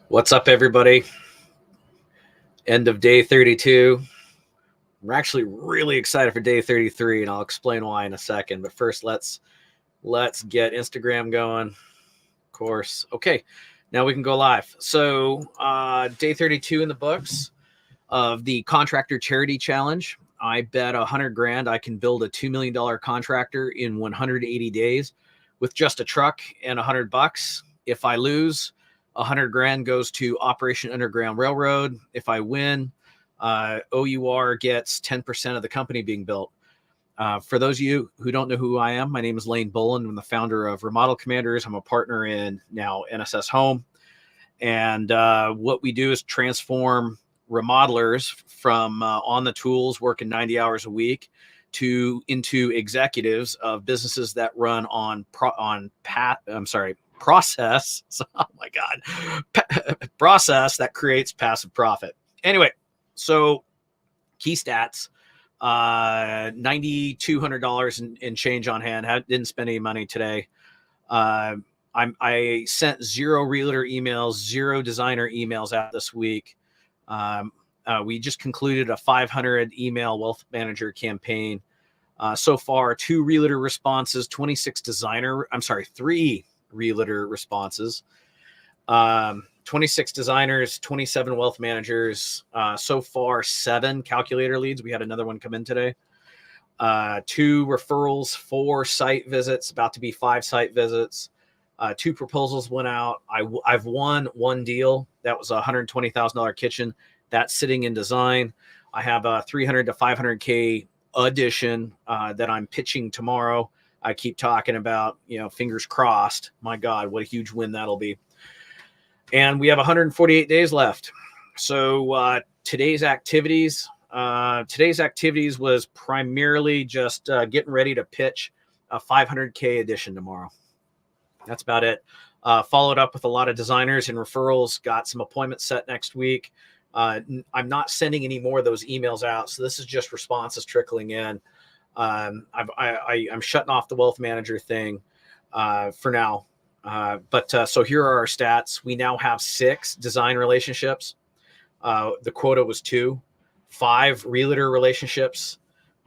What's up, everybody? End of day 32. We're actually really excited for day 33, and I'll explain why in a second. But first, let's get Instagram going. Of course. Okay, now we can go live. So day 32 in the books of the Contractor Charity Challenge. I bet 100 grand I can build a $2 million contractor in 180 days with just a truck and $100. If I lose, 100 grand goes to Operation Underground Railroad. If I win, O.U.R gets 10% of the company being built. For those of you who don't know who I am, my name is Lane Boland. I'm the founder of Remodel Commanders. I'm a partner in now NSS Home. And what we do is transform remodelers from on the tools, working 90 hours a week, into executives of businesses that run on process. Oh my God, process that creates passive profit. Anyway, so key stats: $9,200 in change on hand. Didn't spend any money today. I sent 0 realtor emails, 0 designer emails out this week. We just concluded a 500 email wealth manager campaign. So far, 2 realtor responses, 3 realtor responses, 26 designers, 27 wealth managers. So far, 7 calculator leads. We had another one come in today. 2 referrals, 4 site visits, about to be 5 site visits. 2 proposals went out. I've won 1 deal. That was a $120,000 kitchen. That's sitting in design. I have a 300 to 500K addition that I'm pitching tomorrow. I keep talking about, fingers crossed. My God, what a huge win that'll be. And we have 148 days left. So today's activities was primarily just getting ready to pitch a 500K addition tomorrow. That's about it. Followed up with a lot of designers and referrals. Got some appointments set next week. I'm not sending any more of those emails out, so this is just responses trickling in. I'm shutting off the wealth manager thing for now. So here are our stats. We now have 6 design relationships. The quota was 2, 5 realtor relationships.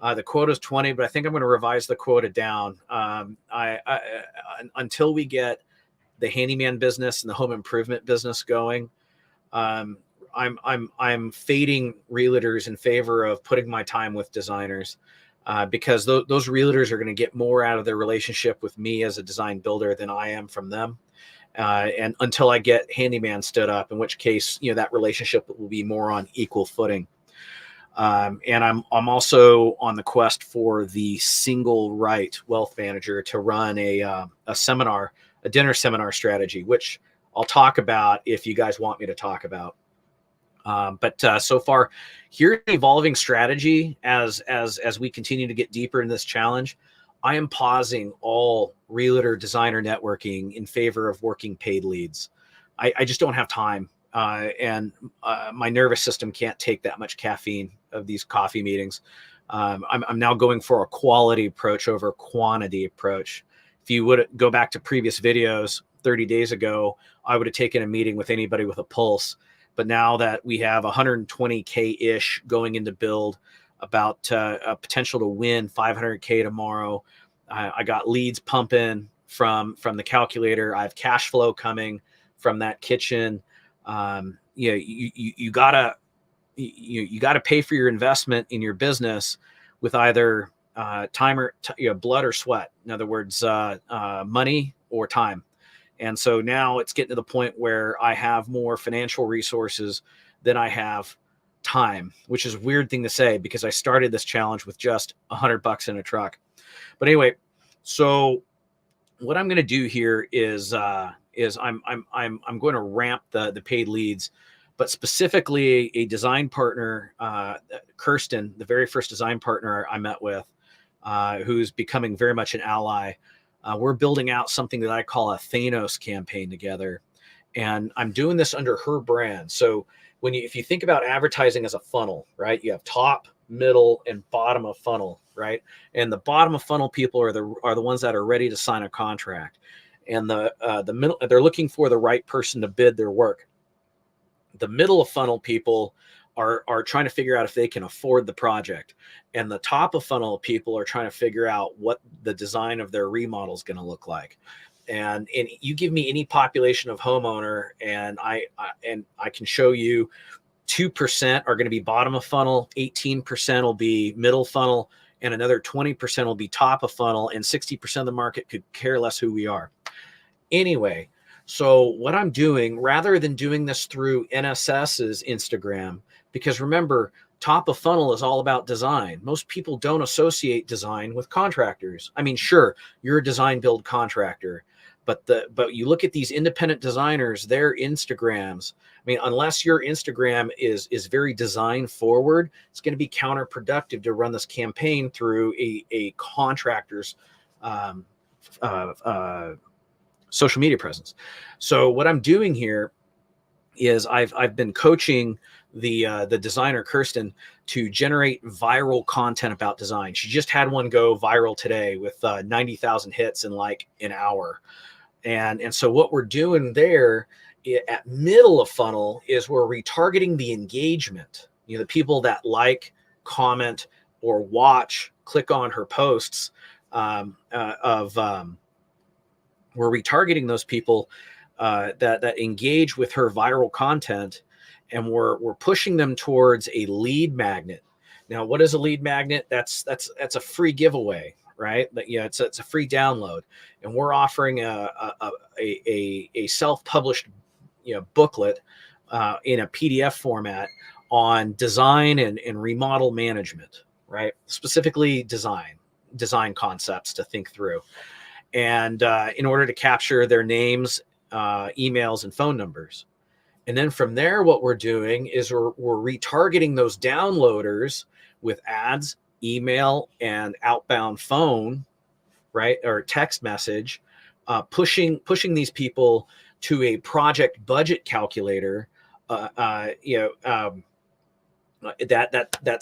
The quota is 20, but I think I'm going to revise the quota down. Until we get the handyman business and the home improvement business going, I'm fading realtors in favor of putting my time with designers, because those realtors are going to get more out of their relationship with me as a design builder than I am from them. And until I get handyman stood up, in which case, that relationship will be more on equal footing. And I'm also on the quest for the single right wealth manager to run a seminar, a dinner seminar strategy, which I'll talk about if you guys want me to talk about. But so far, here's an evolving strategy as we continue to get deeper in this challenge. I am pausing all realtor designer networking in favor of working paid leads. I just don't have time. And my nervous system can't take that much caffeine of these coffee meetings. I'm now going for a quality approach over a quantity approach. If you would go back to previous videos 30 days ago, I would have taken a meeting with anybody with a pulse. But now that we have 120K-ish going into build, about a potential to win 500K tomorrow, I got leads pumping from the calculator. I have cash flow coming from that kitchen. You gotta pay for your investment in your business with either time or blood or sweat. In other words, money or time. And so now it's getting to the point where I have more financial resources than I have time, which is a weird thing to say because I started this challenge with just $100 in a truck. But anyway, so what I'm going to do here is I'm going to ramp the paid leads, but specifically a design partner, Kirsten, the very first design partner I met with, who's becoming very much an ally. We're building out something that I call a Thanos campaign together, and I'm doing this under her brand. So if you think about advertising as a funnel, right? You have top, middle, and bottom of funnel, right? And the bottom of funnel people are the ones that are ready to sign a contract, and the middle, they're looking for the right person to bid their work. the middle of funnel people are trying to figure out if they can afford the project, and the top of funnel people are trying to figure out what the design of their remodel is going to look like. And you give me any population of homeowner, and I can show you 2% are going to be bottom of funnel, 18% will be middle funnel, and another 20% will be top of funnel, and 60% of the market could care less who we are. Anyway, so what I'm doing, rather than doing this through NSS's Instagram, because remember, top of funnel is all about design. Most people don't associate design with contractors. I mean, sure, you're a design build contractor, but you look at these independent designers, their Instagrams. I mean, unless your Instagram is very design forward, it's going to be counterproductive to run this campaign through a contractor's social media presence. So what I'm doing here is I've been coaching the designer Kirsten to generate viral content about design. She just had one go viral today with 90,000 hits in like an hour. And so what we're doing there at middle of funnel is we're retargeting the engagement. You know, the people that like, comment, or watch, click on her posts we're retargeting those people that engage with her viral content, and we're pushing them towards a lead magnet. Now, what is a lead magnet? That's a free giveaway, right? But yeah, it's a free download, and we're offering a self-published booklet in a PDF format on design and remodel management, right? Specifically design concepts to think through. And in order to capture their names, emails, and phone numbers. And then from there, what we're doing is we're retargeting those downloaders with ads, email, and outbound phone, right, or text message, pushing these people to a project budget calculator, that's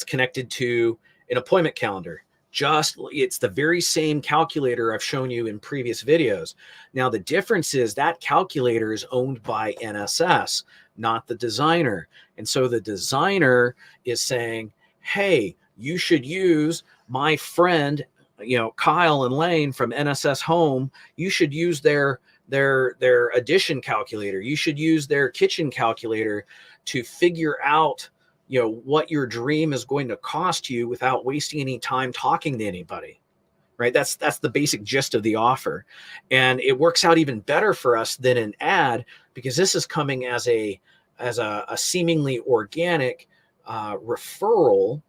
connected to an appointment calendar. It's the very same calculator I've shown you in previous videos. Now, the difference is that calculator is owned by NSS, not the designer. And so the designer is saying, hey, you should use my friend, Kyle and Lane from NSS Home. You should use their addition calculator. You should use their kitchen calculator to figure out what your dream is going to cost you without wasting any time talking to anybody, right? That's the basic gist of the offer. And it works out even better for us than an ad, because this is coming as a seemingly organic referral,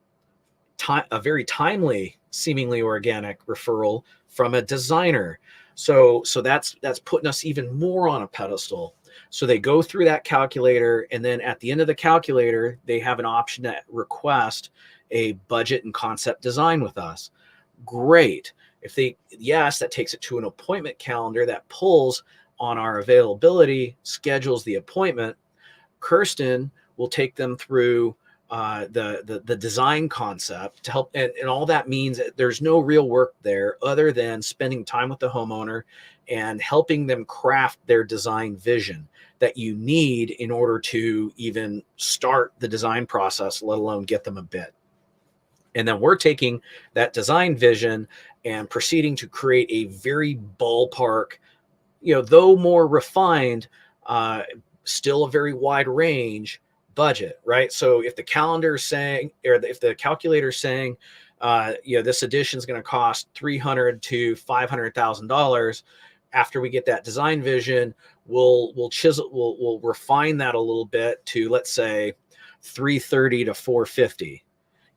a very timely, seemingly organic referral from a designer. So that's putting us even more on a pedestal. So they go through that calculator, and then at the end of the calculator, they have an option to request a budget and concept design with us. Great. That takes it to an appointment calendar that pulls on our availability, schedules the appointment. Kirsten will take them through the design concept to help, and all that means that there's no real work there other than spending time with the homeowner and helping them craft their design vision that you need in order to even start the design process, let alone get them a bid. And then we're taking that design vision and proceeding to create a very ballpark, though more refined, still a very wide range budget, right? So if the calendar is saying, or if the calculator is saying, this addition is going to cost $300,000 to $500,000, after we get that design vision, we'll refine that a little bit to, let's say, $330,000 to $450,000.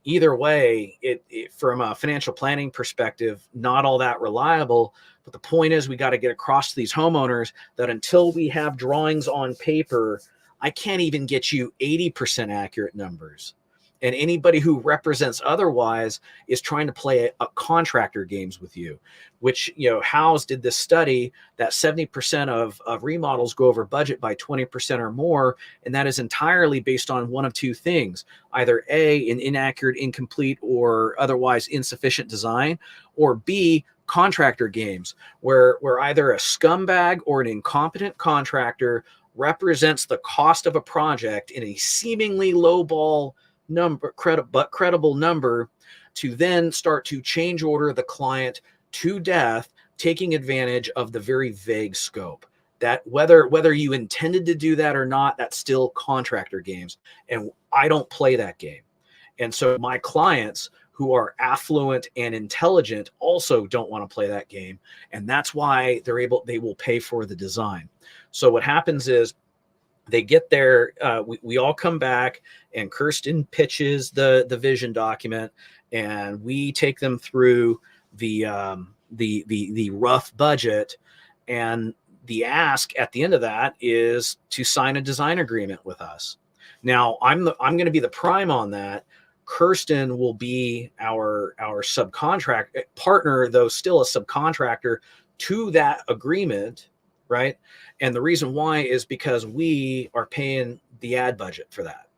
Either way, it from a financial planning perspective, not all that reliable. But the point is, we got to get across to these homeowners that until we have drawings on paper, I can't even get you 80% accurate numbers. And anybody who represents otherwise is trying to play a contractor games with you, which, House did this study that 70% of remodels go over budget by 20% or more. And that is entirely based on one of two things: either A, an inaccurate, incomplete, or otherwise insufficient design, or B, contractor games, where either a scumbag or an incompetent contractor represents the cost of a project in a seemingly lowball number, credible number, to then start to change order the client to death, taking advantage of the very vague scope. That whether you intended to do that or not, that's still contractor games. And I don't play that game. And so my clients who are affluent and intelligent also don't want to play that game. And that's why they will pay for the design. So what happens is they get there, we all come back, and Kirsten pitches the vision document, and we take them through the rough budget, and the ask at the end of that is to sign a design agreement with us. Now I'm going to be the prime on that. Kirsten will be our subcontract partner, though still a subcontractor to that agreement, right? And the reason why is because we are paying the ad budget for that.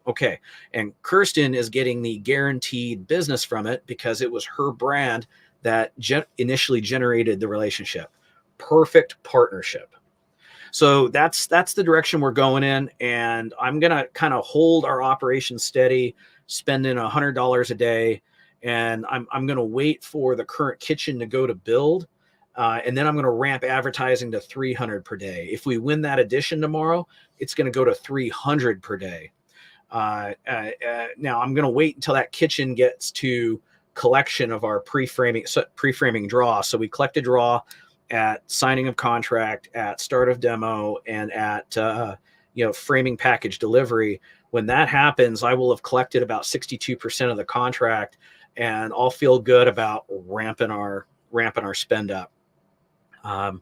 Okay. And Kirsten is getting the guaranteed business from it because it was her brand that initially generated the relationship. Perfect partnership. So that's the direction we're going in. And I'm going to kind of hold our operation steady, spending $100 a day. And I'm going to wait for the current kitchen to go to build. And then I'm going to ramp advertising to 300 per day. If we win that edition tomorrow, it's going to go to 300 per day. Now I'm going to wait until that kitchen gets to collection of our pre-framing draw. So we collect a draw at signing of contract, at start of demo, and at framing package delivery. When that happens, I will have collected about 62% of the contract, and I'll feel good about ramping our spend up. And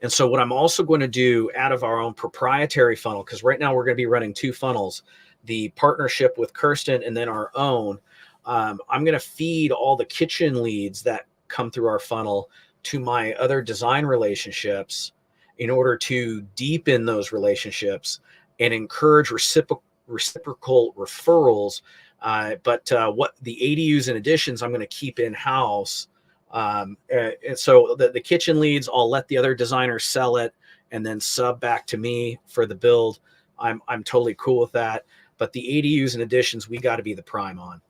so what I'm also going to do out of our own proprietary funnel, because right now we're going to be running two funnels, the partnership with Kirsten and then our own. I'm going to feed all the kitchen leads that come through our funnel to my other design relationships in order to deepen those relationships and encourage reciprocal referrals. But what the ADUs and additions I'm going to keep in-house. And so the kitchen leads, I'll let the other designers sell it and then sub back to me for the build. I'm totally cool with that. But the ADUs and additions, we got to be the prime on.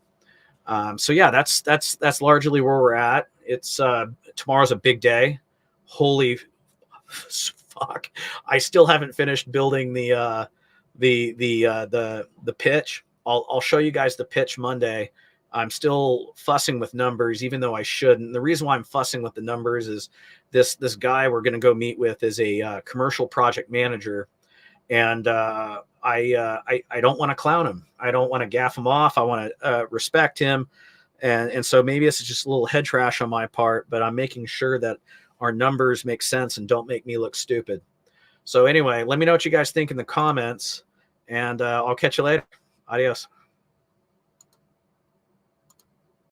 So yeah, that's largely where we're at. It's tomorrow's a big day. Holy fuck! I still haven't finished building the pitch. I'll show you guys the pitch Monday. I'm still fussing with numbers, even though I shouldn't. The reason why I'm fussing with the numbers is this guy we're going to go meet with is a commercial project manager, and I don't want to clown him. I don't want to gaff him off. I want to respect him. And so maybe this is just a little head trash on my part, but I'm making sure that our numbers make sense and don't make me look stupid. So anyway, let me know what you guys think in the comments, and I'll catch you later. Adios.